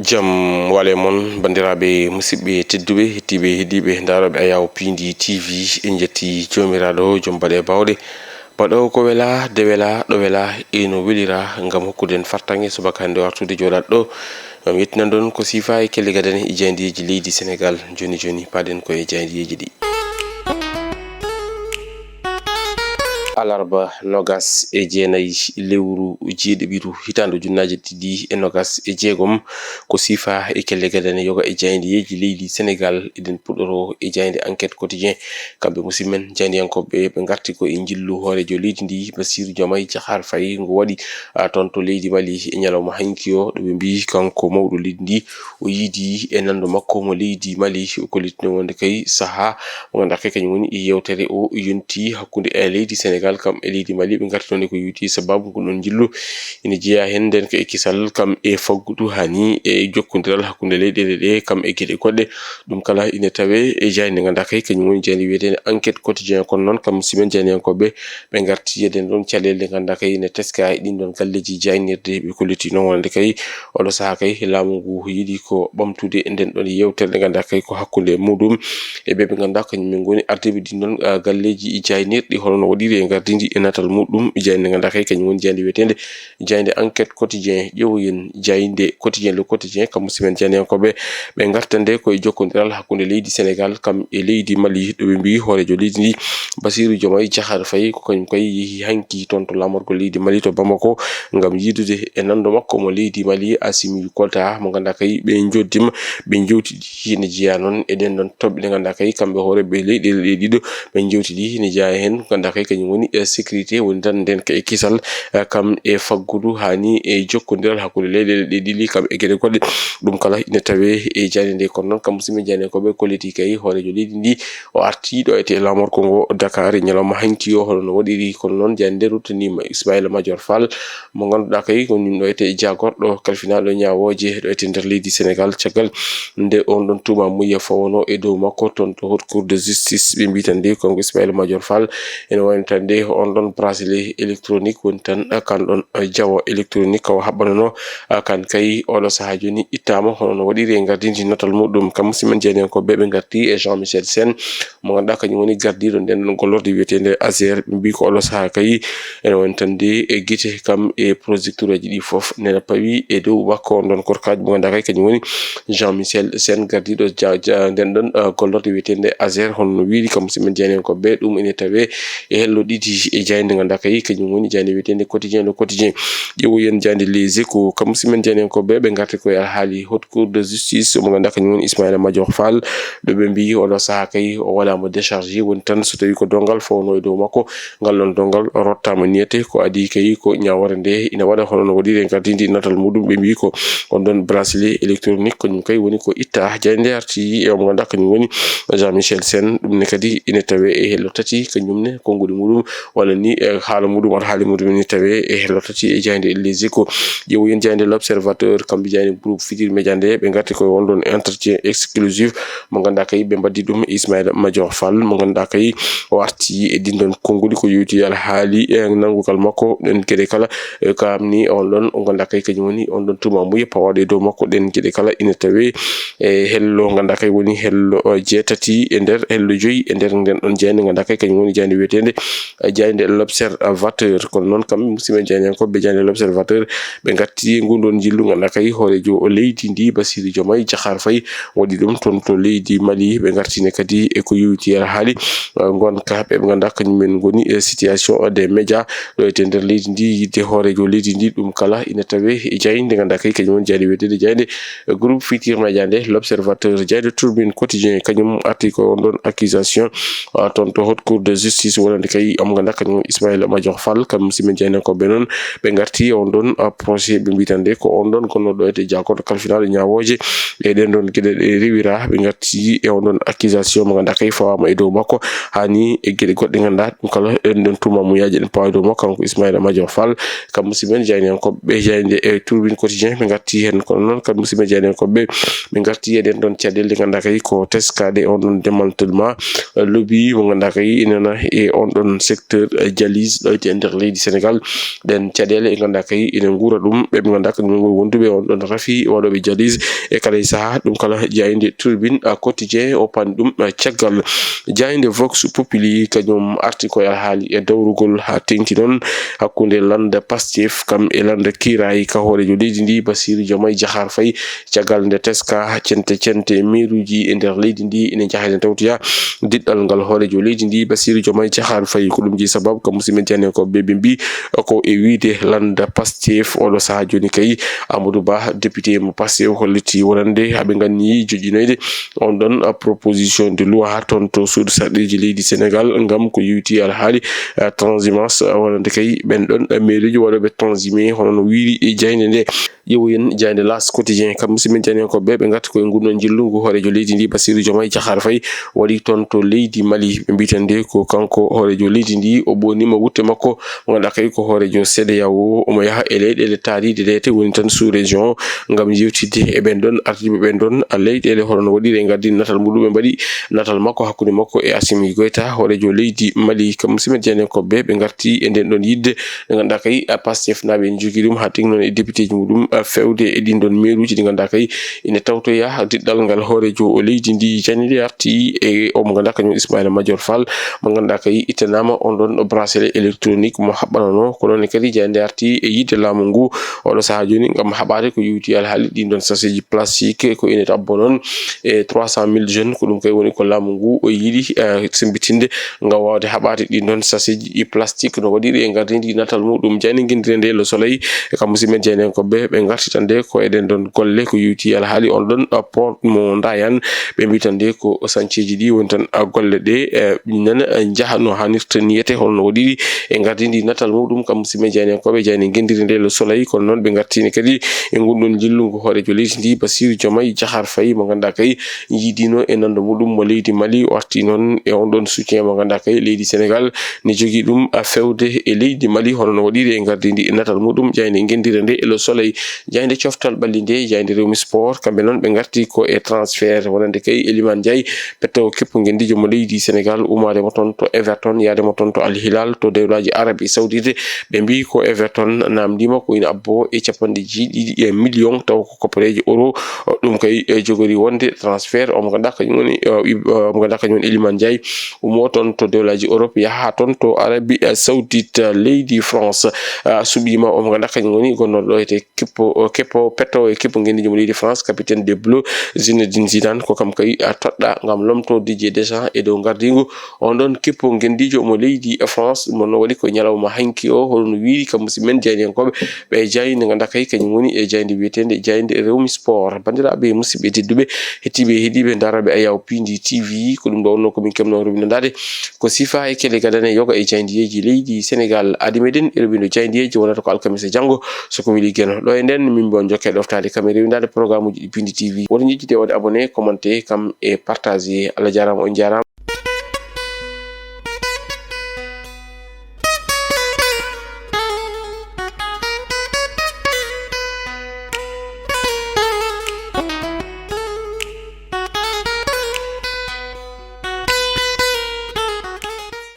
Jam wale mon bandiraɓe musidɓe tedduɓe hettiɓe heeɗiɓe daroɓe Ayaw Pindi TV en jetti jomiraɗo joom baɗe bawɗe baɗo ko wela de wela ɗo wela eno welira gam hokkuden fartange subaka hande wartude joɗat ɗo gam yettinan ɗon ko sifa e kelle gadane e jaydiyeji leydi Sénégal joni paden koye jaydiyeji ɗi. Alarba nogas e jeenayi lewru jeeɗiɓiru hitande junnaje ɗiɗi e nogas e jeegom ko sifa e kelle gadane yoga e jaydiyeji leydi Sénégal eɗen puɗɗoro e jayde enquête quotidien kamɓe musidmen jaydiyankoɓe ɓe garti ko e jillu hoorejo leydi ndi Bassirou Diomaye Diakhar Faye ngo waɗi toon to leydi Mali e ñalawma hanki o ɗo ɓe mbi kanko mawɗo leydi ndi o yiidi e nandu makko mo leydi Mali o kollitino wonde kay saaha mo ganduɗa kay kañum woni yewtere o yonti hakkude e leydi Sénégal kam e leydi Mali ɓe garti toon ko yuti sababu ko ɗon jillu ina jeeya hen nden ko e kisal kam e faggudu hani e jokkodiral hakkude leyɗele ɗe kam e gueɗe goɗɗe ɗum kala ina tawe e jayde ganduɗa kay kañum woni jayde wiyetede enquête quotidien kono noon kam simen jaydiyankoɓe ɓe garti eden ɗon caɗele ganduɗa kay ne teska e ɗin ɗon galleji jaynirde ɓe kolliti noon wonde kay oɗo saaha kay laamu ngu yiiɗi ko ɓamtude nden ɗon yewtere nde ganduɗa kay ko hakkude muɗum e ɓe ganduɗa kañumen goni ardiɓe ɗin ɗon galleji jaynirɗi hono no waɗiri e gardidi e natal muɗum jayde ganduɗa kay kañum woni jayde wiyetede jayde enquête quotidien ƴeewoyen jayde quotidien le quotidien kam musimen jaydiyankoɓe ɓe gartande koye jokkodiral hakkude leydi Sénégal kam e leydi Mali ɗo ɓe mbi hoorejo leydi ndi Bassirou Diomaye Diakhar Faye ko kañum kay yeehi hanki toon to lamorgo leydi Mali to Bamako gam yiidude e nando makko mo leydi Mali Assimi Goïta mo ganduɗa kay ɓe joddima ɓe jewtiɗi ne jeeya noon e ɗen ɗon toɓɓe ɗe ganduɗa kay kamɓe hooreɓe leyɗele ɗe ɗiɗo ɓe jewtiɗi ne jeeya hen ganduɗa kay kañum woni sécurité woni tan nden ka e kisal kam e faggudu hani e jokkodiral hakkude leyɗele ɗe ɗiɗi kam e gueɗe goɗɗe ɗum kala ina tawe e jayde nde kono noon kam musidɓe jaydiyankoɓe kolliti kay hoorejo leydi ndi o arti ɗo ete lamorgo ngo Dakar e ñalawma hanki o hono no waɗiri kono noon jayde nde ruttanima Ismaïla Madior Fall mo ganduɗa kay ko nin ɗo ete jagorɗo kalfinaɗo ñawoje ɗo ete nder leydi Sénégal caggal nde on ɗon tuma muya fawono e dow makko toon to haute cour de justice ɓe mbi tan nde konko Ismaïla Madior Fall ene wayno tan nde on ɗon bracelet électronique woni tan kan ɗon jawo électronique kawo haɓɓanano kan kay oɗo saaha joni ittama hono no waɗiri e gardidi natal muɗum kam musidmen jeydiyankoɓe ɓe garti e Jean-Michel Sène mo ganduɗa kañum woni gardiɗo nden ɗon gollorde wiyetede ASER ɓe mbi ko oɗo saaha kay ene woni tan nde e guite kam e projecteur aji ɗi foof nena pawi e dow makko on ɗon korkaji mo ganduɗa kay kañum woni Jean-Michel Sène gardiɗo nden ɗon gollorde wiyetede ASER hono no wiiri kam musidmen jeydiyankoɓe ɗum ene tawe e hello ɗiɗi e jayde ganduɗa kay kañum woni jayde wiyetede quotidien le quotidien ƴeewoyen jayde les échos kam musidmen jeydiyankoɓe ɓe garti koye haali haute cour de justice mo ganduɗa kañum woni Ismaïla Madior Fall ɗo ɓe mbi oɗo saaha kay o waɗama déchargé woni tan so tawi ko dongal fawno e dow makko ngal ɗon dongal rottama niyete ko adi kay ko ñawore nde ina waɗa hono no waɗiri e gardidi natal muɗum ɓe mbi ko on ɗon bracelet électronique kañum kay woni ko itta jayde nde arti e mo ganduɗa kañum woni Jean-Michel Sène ɗum ne kadi ina tawe e hello tati kañumne konguɗi muɗum walla ni haala muɗum wata haali muɗum ina tawe e hello tati e jayde les échos ƴeewoyen jayde l'observateur kamɓe jayde groupe Futurs Médias nde ɓe garti koye on ɗon entretien exclusif mo ganduɗa kay ɓe mbaddi ɗum Ismaïla Madior Fall mo ganduɗa kay o arti e ɗin ɗon konnguli ko yewti alhaali e nangugal makko ɗen gueɗe kala kam ni on ɗon o ganduɗa kay kañum woni on ɗon tuma muya pawaɗo e dow makko ɗen gueɗe kala ina tawe e hello ganduɗa kay woni hello jeetati e nder hello joyyi e nder nden ɗon jayde ganduɗa kay kañum woni jayde wiyetede jayde l'observateur kono noon kam musidɓe jeydiyankoɓe jayde l'observateur ɓe gatti e ngu ɗon jillu ganduɗa kay hoorejo leydi ndi Bassirou Diomaye Diakhar Faye waɗi ɗum toon to leydi Mali ɓe gartine kadi e ko yewti haali gonka ɓe ganduɗa kañumen goni situation des médias ɗo ete nder leydi ndi yidde hoorejo leydi ndi ɗum kala ina tawe e jayde ganduɗa kay kañum woni jayde wiyetede jayde groupe Futurs Médias nde l'observateur jayde Tribune quotidien kañum arti ko on ɗon accusation toon to haute cour de justice wonande kay am ganduɗa kañum Ismaïla Madior Fall kam musidɓe jeydiyankoɓe noon ɓe garti on ɗon procès ɓe mbi tan nde ko on ɗon gonnoɗo ete jagorɗo kalfinaɗo ñawoje e ɗen ɗon gueɗe ɗe rewira ɓe garti e on ɗon accusation mo ganduɗa kay fawama e dow makko hani e gueɗe goɗɗe ganduɗa ɗum kala ɗen ɗon tuma muyaji ɗen pawa e dow makko kanko Ismaïla Madior Fall kam musidɓe jeydiyankoɓe jayde e Tribune quotidien ɓe garti hen kono noon kam musidɓe jeydiyankoɓe ɓe garti e ɗen ɗon caɗele ganduɗa kay ko teskade on ɗon démantèlement lobby mo ganduɗa kay inana e on ɗon secteur dialyse ɗo ete nder leydi Sénégal ɗen caɗele e ganduɗa kay ina guura ɗum ɓe ganduɗa kañum wonduɓe on ɗon rafi waɗoɓe waɗoɓe jalis e kala saha ɗum kala jayinde turbine quotidien o pan ɗum caggal jayinde vox populi kañum arti koye alhaali e dawrugol ha tengti noon hakkunde landa Pastef kam e landa kiray ka hoorejo leydi ndi Bassirou Diomaye Diakhar Faye caggal nde teska cente miruji e nder leydi ndi ene jahalen tawtoya diɗɗal ngal hoorejo leydi ndi Bassirou Diomaye Diakhar Faye ko ɗum ji sababu kam musidɓe jani ko ɓe mbi ko e wiide landa Pastef oɗo saha joni kay Amadou Ba député mo Pastef holliti wonande haɓe ganni joƴinoyde on ɗon proposition de loi toon to suudu sarɗeji leydi Sénégal ngam ko yiwti alhaali transhumance wonande kay ɓen ɗon mairie ji waɗoɓe transhumé hono no wiiri e jayde nde yewoyen jayde L'As quotidien kam musidɓe jani ko ɓe garti koye ngurɗon jillungu hoorejo leydi ndi Bassirou Diomaye Diakhar Faye waɗi toon to leydi Mali ɓe mbitande ko kanko hoorejo leydi ndi o bonima wutte makko mo ganduɗa kay ko hoorejo CEDEAO omo yaha e leyɗele taariɗe leyte woni tan sous région ngam yewtidde e ɓen ɗon ardiɓe ɓen ɗon leyɗele hono no waɗiri e gardin natal muɗum ɓe mbaɗi natal makko hakkude makko e Assimi Goïta hoorejo leydi Mali kam musidɓe jani ko ɓe garti e nden ɗon yidde ɓe ganduɗa kay Pastef naɓe en jogui ɗum ha tengti noon e député ji muɗum fewde e ɗin ɗon mairuji ɗi ganduɗa kay ine tawtoya diɗɗal ngal hoorejo leydi ndi janide arti e omo ganduɗa kañum Ismaïla Madior Fall mo ganduɗa kay ittanama on ɗon bracelet électronique mo haɓɓanano ko noon kadi jayde arti e yidde laamu ngu oɗo saha joni ngam haɓade ko yiwti alhaali ɗin ɗon sachet ji plastique ko ine tabbo noon e 300 000 jeunes ko ɗum kay woni ko laamu ngu o yiiɗi sembitinde ngam wawde haɓade ɗin ɗon sachet ji plastique no waɗiri e gardidi natal muɗum jayni guindire nde Le Soleil e kam musidɓe jeynen ko ɓe gartitande ko eɗen ɗon golle ko yiwti alhaali on ɗon port mo Ndayan ɓe mbitande ko sancieji ɗi woni tan golle ɗe nana jaaha no hannirta niyete holno waɗiri e gardidi natal muɗum kam musidɓe jeynen koɓe jayni guindire nde Le Soleil kono noon ɓe gartini kadi e gonɗon jillungu hoorejo leydi ndi Bassirou Diomaye Diakhar Faye mo ganduɗa kay yiidino e nando muɗum mo leydi Mali o arti noon e on ɗon soutien mo ganduɗa kay leydi Sénégal ne jogui ɗum fewde e leydi Mali hono no waɗiri e gardidi natal muɗum jayde guindire nde Le Soleil jayde coftal ɓalli nde jayde Rewmi Sport kamɓe noon ɓe garti ko e transfert wonande kay Elimane Ndiaye petto keppu guendijo mo leydi Sénégal umade mo toon to Everton yaade mo toon to Al Hilal to dewlaji Arabie Saoudite ɓe mbi ko Everton namdima ko ina abbo e capanɗe jeeɗiɗi e million taw ko koppareji euro ɗum kay jogori wonde transfert omo ganduɗa kañum woni Elimane Ndiaye umo toon to dewlaji Europe yaha toon to Arabie Saoudite leydi France suɓima omo ganduɗa kañum woni gonnoɗo ete keppo petto e keppo guendijo mo leydi France capitaine des Bleus Zinedine Zidane ko kam kay toɗɗa ngam lomto Didier Deschamps e dow gardigu on ɗon keppo guendijo mo leydi France mono waɗi ko ñalawma hanki o holno wiiri kam musidɓe jeyniyankoɓe ɓe jayde ganduɗa kay kañum woni e jayde wiyetede jayde Rewmi Sport bandiraɓe musidɓe tedduɓe hettiɓe heeɗiɓe daraɓe Ayaw Pindi TV ko ɗum ɗo wonno komin kemno robinandade ko sifa e kele gadane yoga e jaydiyeji leydi Sénégal adi meɗen e robindo jaydiyeji wonata ko alkamisa janggo soko wili gueno ɗo e nden min bon jokke ɗoftade kam e rewindade programme uji ɗi Pindi TV woto jejjide wade abonné commenté kam e partagé Allah jarama on jarama.